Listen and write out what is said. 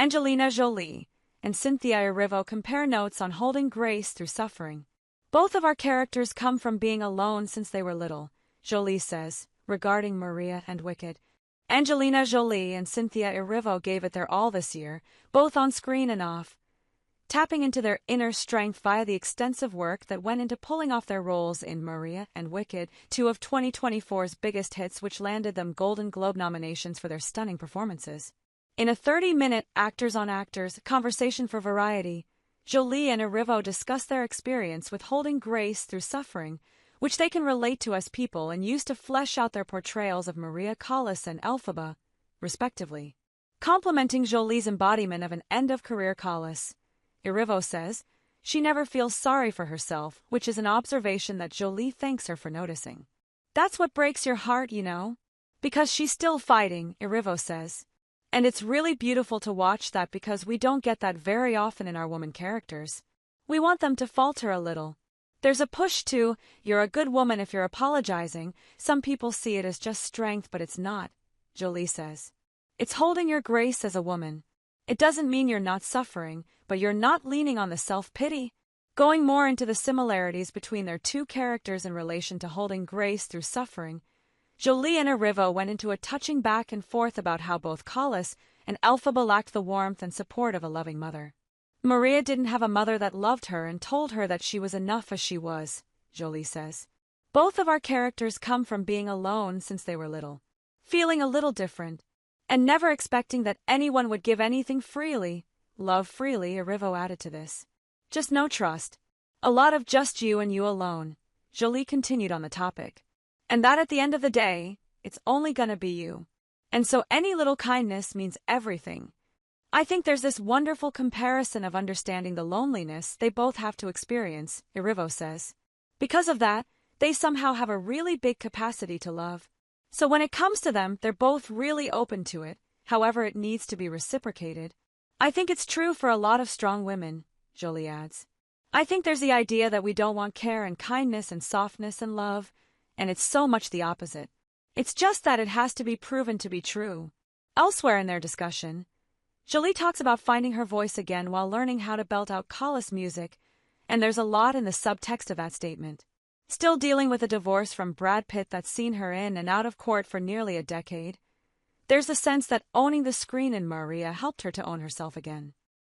Angelina Jolie and Cynthia Erivo compare notes on holding grace through suffering. Both of our characters come from being alone since they were little, Jolie says, regarding Maria and Wicked. Angelina Jolie and Cynthia Erivo gave it their all this year, both on screen and off, tapping into their inner strength via the extensive work that went into pulling off their roles in Maria and Wicked, two of 2024's biggest hits which landed them Golden Globe nominations for their stunning performances. In a 30-minute actors-on-actors conversation for Variety, Jolie and Erivo discuss their experience with holding grace through suffering, which they can relate to as people and use to flesh out their portrayals of Maria, Callas and Elphaba, respectively. Complimenting Jolie's embodiment of an end-of-career Callas, Erivo says, she never feels sorry for herself, which is an observation that Jolie thanks her for noticing. That's what breaks your heart, you know? Because she's still fighting, Erivo says. And it's really beautiful to watch that because we don't get that very often in our woman characters. We want them to falter a little. There's a push to, you're a good woman if you're apologizing. Some people see it as just strength, but it's not, Jolie says. It's holding your grace as a woman. It doesn't mean you're not suffering, but you're not leaning on the self-pity. Going more into the similarities between their two characters in relation to holding grace through suffering, Jolie and Erivo went into a touching back and forth about how both Callas and Elphaba lacked the warmth and support of a loving mother. Maria didn't have a mother that loved her and told her that she was enough as she was, Jolie says. Both of our characters come from being alone since they were little, feeling a little different, and never expecting that anyone would give anything freely. Love freely, Erivo added to this. Just no trust. A lot of just you and you alone, Jolie continued on the topic. And that at the end of the day, it's only gonna be you. And so any little kindness means everything. I think there's this wonderful comparison of understanding the loneliness they both have to experience, Erivo says. Because of that, they somehow have a really big capacity to love. So when it comes to them, they're both really open to it, however it needs to be reciprocated. I think it's true for a lot of strong women, Jolie adds. I think there's the idea that we don't want care and kindness and softness and love, and it's so much the opposite. It's just that it has to be proven to be true. Elsewhere in their discussion, Jolie talks about finding her voice again while learning how to belt out Callas music, and there's a lot in the subtext of that statement. Still dealing with a divorce from Brad Pitt that's seen her in and out of court for nearly a decade, there's a sense that owning the screen in Maria helped her to own herself again.